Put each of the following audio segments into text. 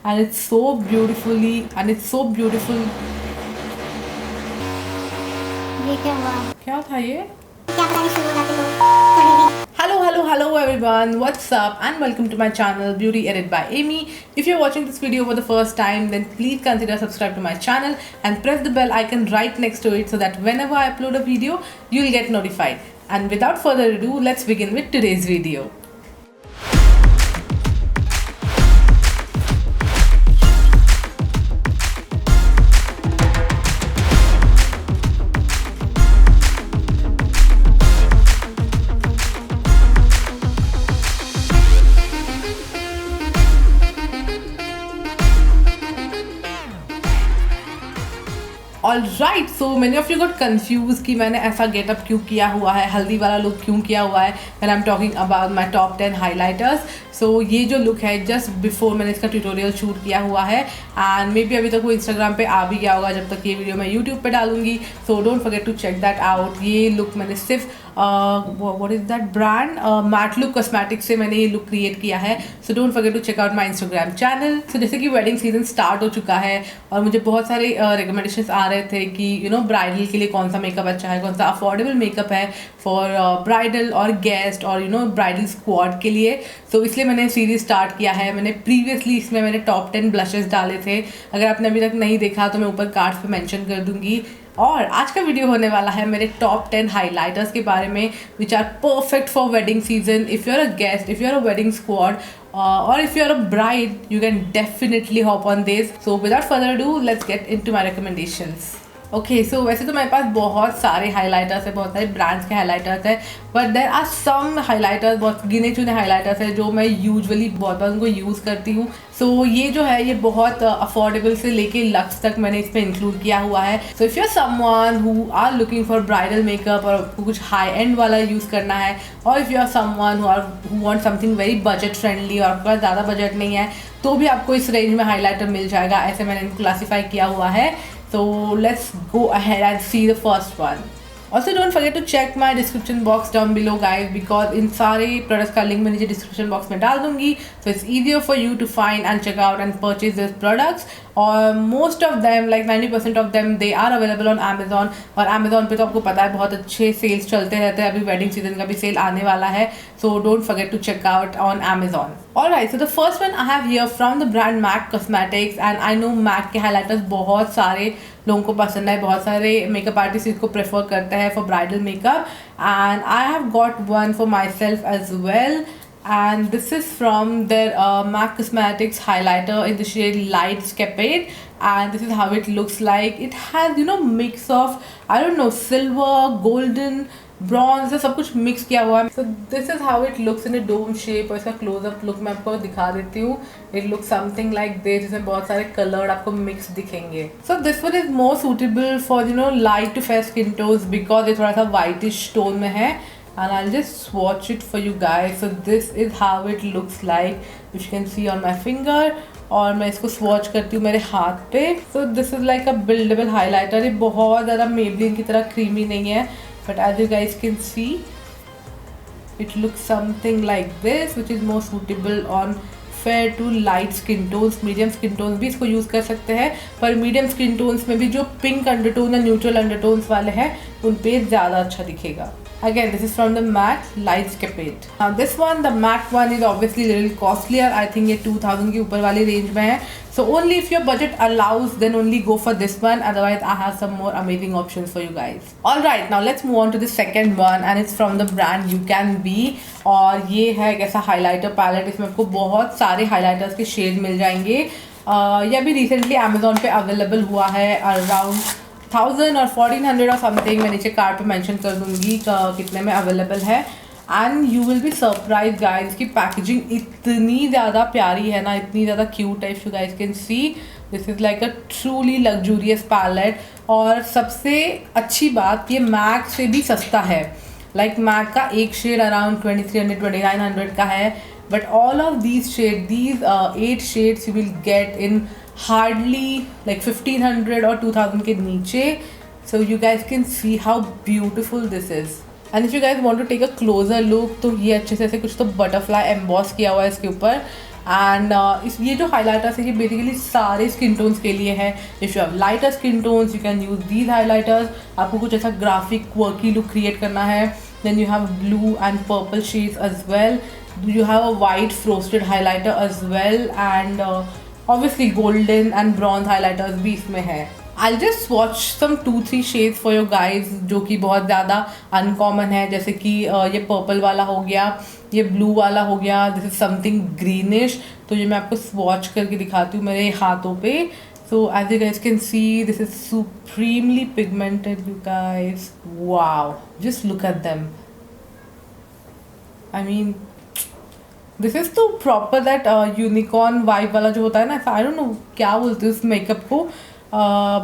and it's so beautifully and it's so beautiful. ये क्या हुआ? क्या था ये? क्या पता नहीं शुरू हो जाते तो Hello everyone, what's up and welcome to my channel Beauty Edit by Amy. If you're watching this video for the first time, then please consider subscribe to my channel and press the bell icon right next to it so that whenever I upload a video, you'll get notified. And without further ado, let's begin with today's video. All right, so many of you got confuse कि मैंने ऐसा getup क्यों किया हुआ है, हल्दी वाला look क्यों किया हुआ है when I am talking about my top 10 highlighters. So ये जो लुक है जस्ट बिफोर मैंने इसका ट्यूटोरियल शूट किया हुआ है एंड मे बी अभी तक वो इंस्टाग्राम पे आ भी गया होगा जब तक ये वीडियो मैं यूट्यूब पे डालूंगी. So don't forget to check that out. ये लुक मैंने सिर्फ what is that brand matte look cosmetics से मैंने ये लुक क्रिएट किया है. So don't forget to check out my Instagram channel. So जैसे कि वेडिंग सीजन स्टार्ट हो चुका है और मुझे बहुत सारे रिकमेंडेशंस आ रहे थे कि यू नो ब्राइडल के लिए कौन सा मेकअप अच्छा है, कौन सा अफोर्डेबल मेकअप है फॉर ब्राइडल और गेस्ट और यू नो ब्राइडल स्क्वाड के लिए. सो इसलिए मैंने सीरीज स्टार्ट किया है. मैंने प्रीवियसली इसमें मैंने टॉप 10 ब्लशेस डाले थे. अगर आपने अभी तक नहीं देखा तो मैं ऊपर कार्ड्स पे मेंशन कर दूंगी. और आज का वीडियो होने वाला है मेरे टॉप 10 हाइलाइटर्स के बारे में which are perfect for wedding season. If you are a guest, if you are a wedding squad और if you are a bride, you can definitely hop on this. So without further do let's get into my recommendations. Okay, so वैसे तो मेरे पास बहुत सारे highlighters है, बहुत सारे brands के हाइलाइटर्स है, but there are some highlighters, बहुत गिने चुने हाइलाइटर्स है जो मैं यूजुअली बहुत बार उनको यूज़ करती हूँ. सो ये जो है ये बहुत अफोर्डेबल से लेके लक्स तक मैंने इस पर इंक्लूड किया हुआ है. So if you are someone who are looking for bridal makeup और आपको कुछ हाई एंड वाला यूज़ करना है, और if you are someone who want something very budget friendly और आपका ज़्यादा बजट नहीं है तो भी आपको इस रेंज में हाईलाइटर मिल जाएगा. ऐसे मैंने इनको क्लासीफाई किया हुआ है. So let's go ahead and see the first one. Also don't forget to check my description box down below guys, because इन सारे प्रोडक्ट्स का लिंक मैं नीचे डिस्क्रिप्शन बॉक्स में डाल दूंगी. So it's easier for you to find and check out and purchase these products. और most of them like 90% of them they are available on Amazon. और Amazon पे तो आपको पता है बहुत अच्छे सेल्स चलते रहते हैं. अभी वेडिंग सीजन का भी सेल आने वाला है. So don't forget to check out on Amazon. Alright, so the first one I have here from the brand MAC Cosmetics, and I know MAC के हाइलाइटर्स बहुत सारे लोगों को पसंद है, बहुत सारे मेकअप आर्टिस्ट इसको प्रेफर करते हैं for bridal makeup, and I have got one for myself as well. And this is from their MAC Cosmetics highlighter in the shade Light Scapade, and this is how it looks like. It has you know mix of I don't know silver, golden, bronze सब कुछ mix किया हुआ है. So this is how it looks in a dome shape. और इसका closeup look मैं आपको दिखा देती हूँ. It look something like this, जिसमें बहुत सारे कलर आपको मिक्स दिखेंगे. So this one is more suitable for you know light to fair skin tones because ये थोड़ा सा वाइटिश टोन में है. And I'll just swatch it for you guys. So this is how it looks like, which you can see on my finger. और मैं इसको swatch करती हूँ मेरे हाथ पे. So this is like a buildable highlighter. ये बहुत ज़्यादा Maybelline की तरह क्रीमी नहीं है, but as you guys can see, it looks something like this, which is more suitable on fair to light skin tones. Medium skin tones भी इसको use कर सकते हैं, पर मीडियम स्किन टोन्स में भी जो पिंक अंडरटोन या न्यूट्रल अंडरटोन्स वाले हैं उन पे ज़्यादा अच्छा दिखेगा. Again, this is from the MAC Light Scapade. Now this one, the MAC one is obviously a little costlier. I think ये 2000 के ऊपर वाली रेंज में है. So only if your budget allows, then only go for this one. Otherwise, I have some more amazing options for you guys. All right, now let's move on to the second one, and it's from the brand You Can Be. और ये है एक ऐसा highlighter palette. इसमें आपको बहुत सारे highlighters के शेड मिल जाएंगे. ये भी रिसेंटली Amazon पे अवेलेबल हुआ है अराउंड 1000 और 1400 और समथिंग. मैं नीचे कार्ड पे मेंशन कर दूंगी कितने में अवेलेबल है. And you will be surprise guys, इसकी पैकेजिंग इतनी ज़्यादा प्यारी है ना, इतनी ज़्यादा क्यूट है. If you guys can see, this is like a truly luxurious palette. और सबसे अच्छी बात, ये मैक से भी सस्ता है. लाइक मैक का एक शेड अराउंड 2300 2900 का है, but all of these shade, these 8 shades you will get in hardly like 1500 और 2000 के नीचे. So you guys can see how beautiful this is. And if you guys want to take a closer look, तो ये अच्छे से ऐसे कुछ तो बटरफ्लाई एम्बॉस किया हुआ है इसके ऊपर. एंड ये जो हाइलाइटर्स है ये बेसिकली सारे स्किन टोन्स के लिए है. If you have lighter skin tones you can use these highlighters. आपको कुछ ऐसा ग्राफिक वर्की लुक क्रिएट करना है, then you have blue and purple shades as well. You have a white frosted highlighter as well, and obviously golden and bronze highlighters भी इसमें है. I'll just swatch some 2-3 shades for you guys जो कि बहुत ज़्यादा uncommon है, जैसे कि ये purple वाला हो गया, ये blue वाला हो गया, this is something greenish. तो ये मैं आपको swatch करके दिखाती हूँ मेरे हाथों पे. So as you guys can see, this is supremely pigmented, you guys. Wow, just look at them. I mean, this is तो प्रॉपर दैट यूनिकॉर्न वाइब वाला जो होता है ना, ऐसा आई डोंट नो क्या बोलते हैं उस मेकअप को,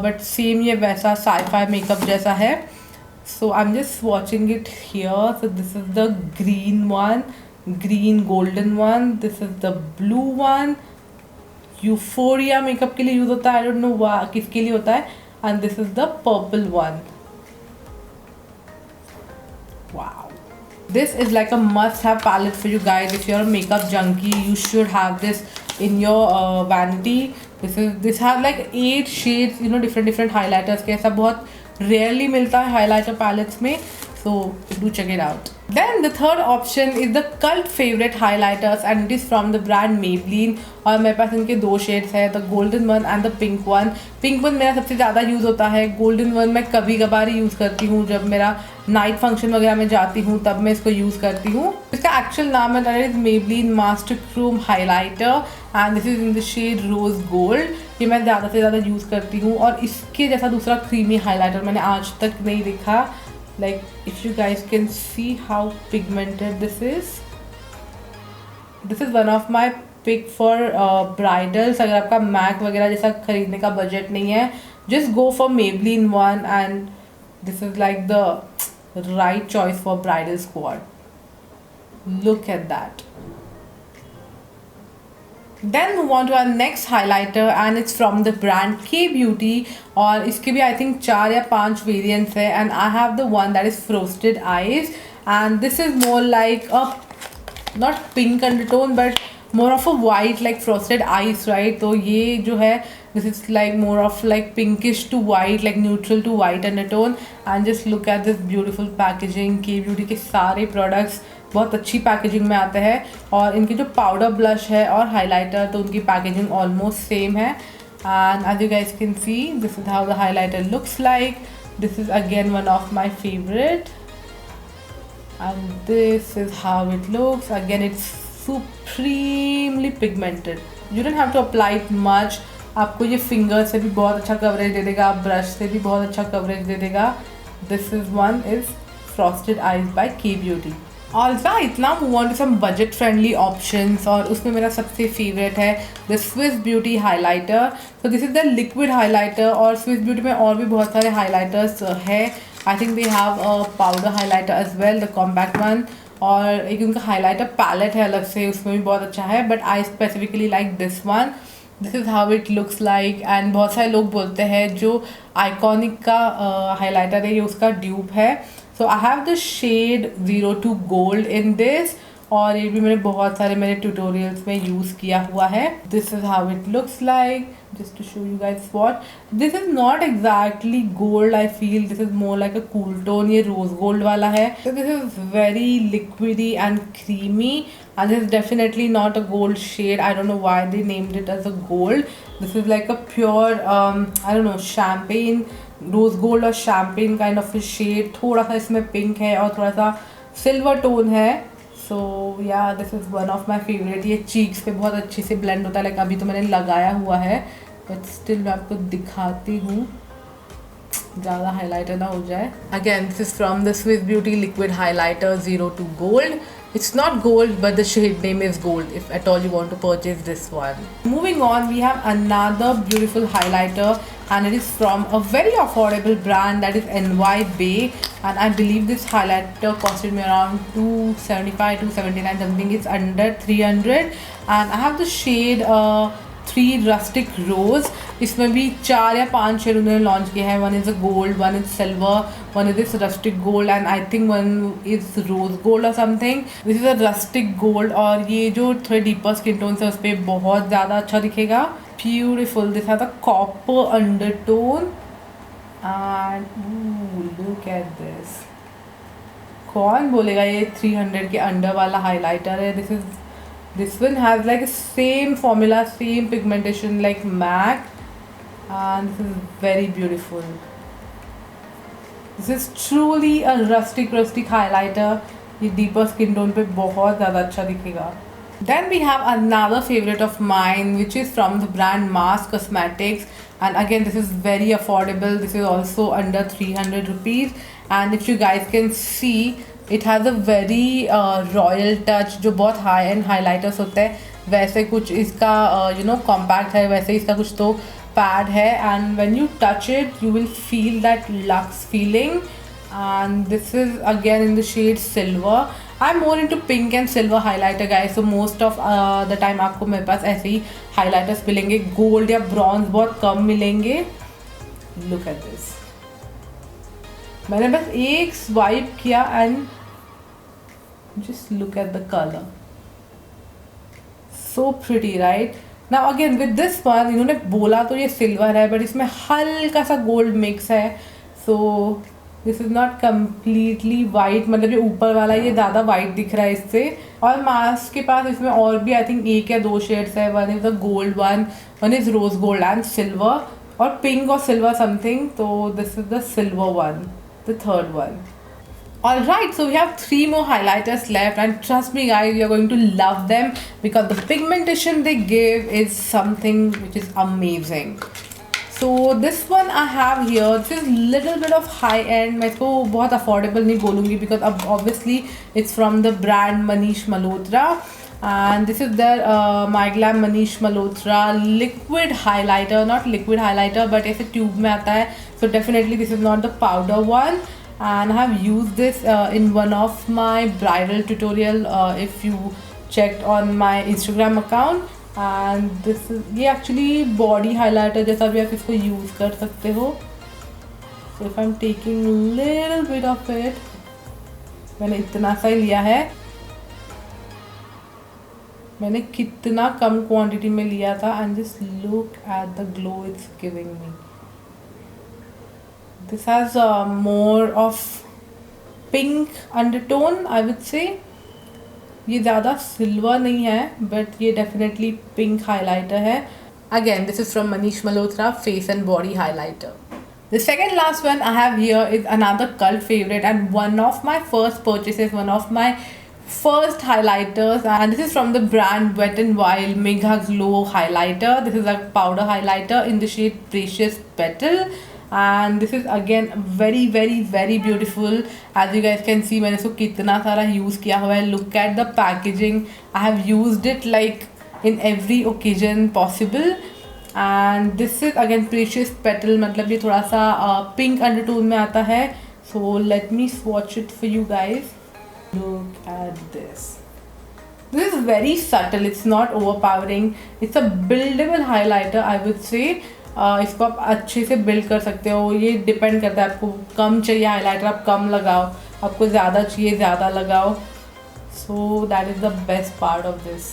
बट सेम ये वैसा साई-फाई मेकअप जैसा है. So I am just watching it here. So this is the green one, green golden one. This is the blue one. Euphoria makeup के लिए यूज़ होता है, आई डोंट नो किसके लिए होता है. And this is the purple one. Wow, this is like a must have palette for you guys. If you're a makeup junkie you should have this in your vanity. This have like 8 shades, you know, different highlighters के. ऐसा बहुत rarely मिलता है highlighter palettes में, so do check it out. Then the third option is the cult favorite highlighters and it is from the brand Maybelline. और मेरे पास इनके 2 shades है, the golden one and the pink one. Pink one मेरा सबसे ज़्यादा use होता है. Golden one मैं कभी कभार ही यूज़ करती हूँ, जब मेरा नाइट फंक्शन वगैरह में जाती हूँ तब मैं इसको यूज़ करती हूँ. इसका एक्चुअल नाम है that is Maybelline master chrome highlighter and this is in the shade rose gold. ये मैं ज़्यादा से ज़्यादा यूज़ करती हूँ और इसके जैसा दूसरा क्रीमी हाईलाइटर मैंने आज तक नहीं देखा. Like if you guys can see how pigmented this is one of my pick for bridals. अगर आपका MAC वगैरह जैसा खरीदने का बजट नहीं है, just go for Maybelline one and this is like the right choice for bridal squad. Look at that. Then move on to our next highlighter and it's from the brand K Beauty. और इसके भी I think 4 या 5 variants है and I have the one that is frosted eyes and this is more like a not pink undertone but more of a white like frosted eyes, right? तो ये जो है this is like more of like pinkish to white, like neutral to white undertone. And just look at this beautiful packaging. K Beauty के सारे products बहुत अच्छी packaging में आते हैं और इनकी जो पाउडर ब्लश है और हाइलाइटर तो उनकी पैकेजिंग ऑलमोस्ट सेम है. And as you guys can see this is how the highlighter looks like. This is again one of my favourite and this is how it looks. Again it's supremely pigmented. You don't have to apply it much. आपको ये finger से भी बहुत अच्छा coverage दे देगा, brush से भी बहुत अच्छा कवरेज दे देगा. This is one is frosted eyes by K Beauty. Alright, now move on to some budget friendly options और उसमें मेरा सबसे फेवरेट है the Swiss Beauty highlighter. So this is the liquid highlighter और Swiss Beauty में और भी बहुत सारे highlighters है. I think they have a powder highlighter as well, the compact one. और एक उनका highlighter palette है अलग से, उसमें भी बहुत अच्छा है. But I specifically like this one. This is how it looks like and बहुत सारे लोग बोलते हैं जो Iconic का highlighter है ये उसका dupe है. So I have the shade 02 Gold in this और ये भी मैंने बहुत सारे मेरे ट्यूटोरियल्स में यूज़ किया हुआ है. This is how it looks like. Just to show you guys what. This is not exactly gold, I feel. This is more like a cool tone. ये rose gold वाला है. So this is very liquidy and creamy. And this is definitely not a gold shade. I don't know why they named it as a gold. This is like a pure, I don't know, champagne, rose gold और champagne kind of a shade. थोड़ा सा इसमें pink है और थोड़ा सा silver tone है. So yeah, this is one of my favorite. ये cheeks पे बहुत अच्छे से blend होता है. Like अभी तो मैंने लगाया हुआ है, but still मैं आपको दिखाती हूँ ज़्यादा हाइलाइटर ना हो जाए. Again, this is from the Swiss Beauty Liquid Highlighter 02 Gold. It's not gold, but the shade name is gold if at all you want to purchase this one. Moving on, we have another beautiful highlighter and it is from a very affordable brand that is NY Bay. And I believe this highlighter costed me around 275, 279 something. It's under 300 and I have the shade 3 Rustic Rose इसमें भी 4 या 5 shade उन्होंने launch किए हैं. One is a gold, one is silver, one is rustic gold and I think one is rose gold और something. This is a rustic gold और ये जो थोड़े डीपर स्किन टोन है उस पर बहुत ज़्यादा अच्छा दिखेगा. Beautiful. This has a copper undertone and look at this. कौन बोलेगा ये 300 के अंडर वाला हाइलाइटर है. This one has like same formula, same pigmentation like MAC and this is very beautiful. This is truly a rustic highlighter. ये deeper skin tone पे बहुत ज़्यादा अच्छा दिखेगा. Then we have another favorite of mine which is from the brand Mars Cosmetics, and again this is very affordable. This is also under 300 rupees, and if you guys can see it has a very royal touch. जो बहुत high end highlighters होते हैं वैसे कुछ इसका compact है, वैसे इसका कुछ तो pad है, and when you touch it you will feel that luxe feeling. And this is again in the shade silver. I'm more into pink and silver highlighter guys, so most of the time आपको मेरे पास ऐसे ही highlighters मिलेंगे. Gold या bronze बहुत कम मिलेंगे. Look at this. मैंने बस एक स्वाइप किया and just look at the color. So pretty, right? Now again with this one इन्होंने बोला तो ये सिल्वर है बट इसमें हल्का सा गोल्ड मिक्स है. So this is not completely white, मतलब ये ऊपर वाला ये ज़्यादा वाइट दिख रहा है इससे. और मास्क के पास इसमें और भी आई थिंक 1 या 2 शेड्स है. One is the gold one is rose gold and silver, और पिंक और सिल्वर समथिंग. तो this is the silver one, the third one. Alright, so we have 3 more highlighters left, and trust me guys, you are going to love them because the pigmentation they give is something which is amazing. So this one I have here. This is little bit of high end. मैं इसको बहुत affordable नहीं बोलूँगी because obviously it's from the brand Manish Malhotra, and this is their My Glam Manish Malhotra liquid highlighter. Not liquid highlighter but ऐसे tube में आता है. So definitely this is not the powder one. And I have used this in one of my bridal tutorial if you checked on my Instagram account. And this is ये actually body highlighter जैसा भी आप इसको use कर सकते हो. So if I'm taking little bit of it, मैंने इतना सा ही लिया है. मैंने कितना कम quantity में लिया था, and just look at the glow it's giving me. This has more of pink undertone, I would say. ये ज़्यादा सिल्वर नहीं है but ये definitely pink highlighter है. Again, this is from Manish Malhotra Face and Body Highlighter. The second last one I have here is another cult favorite and one of my first purchases, one of my first highlighters, and this is from the brand Wet n Wild Mega Glow Highlighter. This is a powder highlighter in the shade Precious Petal. And this is again very beautiful. As you guys can see मैंने इसको कितना सारा use किया हुआ है. Look at the packaging. I have used it like in every occasion possible. And this is again Precious Petal, मतलब ये थोड़ा सा pink undertone में आता है. So let me swatch it for you guys. Look at this. This is very subtle. It's not overpowering. It's a buildable highlighter, I would say. इसको आप अच्छे से बिल्ड कर सकते हो. ये डिपेंड करता है, आपको कम चाहिए हाइलाइटर आप कम लगाओ, आपको ज़्यादा चाहिए ज़्यादा लगाओ. So that is the best part of this.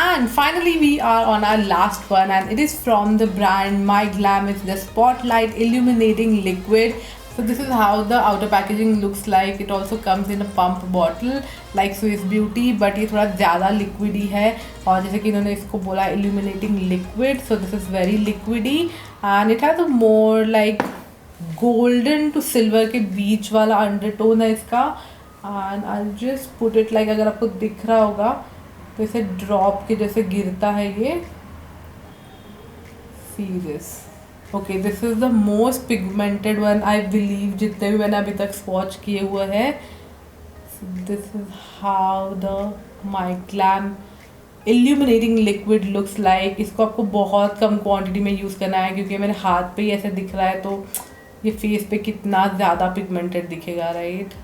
And finally we are on our last one, and it is from the brand My Glam. It's the Spotlight Illuminating Liquid. So this is how the outer packaging looks like. It also comes in a pump bottle like Swiss Beauty, but ये थोड़ा ज़्यादा liquidy है, और जैसे कि इन्होंने इसको बोला illuminating liquid. So this is very liquidy and it has a more like golden to silver के बीच वाला undertone है इसका. And I'll just put it like, अगर आपको दिख रहा होगा तो इसे ड्रॉप के जैसे गिरता है ये. See this. Okay, this is the most pigmented one I believe जितने भी मैंने अभी तक swatch किए हुए हैं. So this is how the My Glam Illuminating Liquid looks like. इसको आपको बहुत कम quantity में यूज़ करना है क्योंकि मेरे हाथ पे ही ऐसे दिख रहा है, तो ये फेस पे कितना ज़्यादा pigmented दिखेगा, right?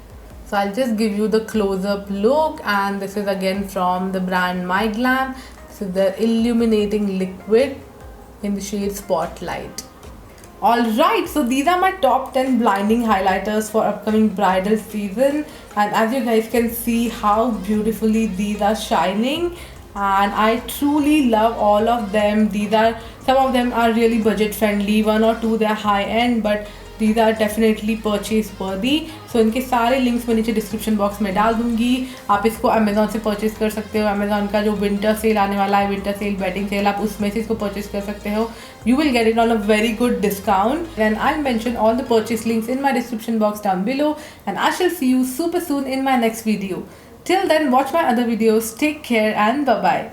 So I'll just give you the close-up look, and this is again from the brand My Glam. This is the illuminating liquid. in the shade Spotlight. Alright, so these are my top 10 blinding highlighters for upcoming bridal season, and as you guys can see how beautifully these are shining, and I truly love all of them. Some of them are really budget friendly, one or two they are high end, but these are definitely purchase worthy. So इनके सारे links मैं नीचे description box में डाल दूंगी. आप इसको Amazon से परचेज कर सकते हो. अमेजोन का जो विंटर सेल आने वाला है, विंटर सेल वेडिंग सेल, आप उसमें से इसको परचेज कर सकते हो. You will get it on a very good discount. Then I'll mention all the purchase links in my description box down below, and I shall see you super soon in my next video. Till then, watch my other videos. Take care and bye bye.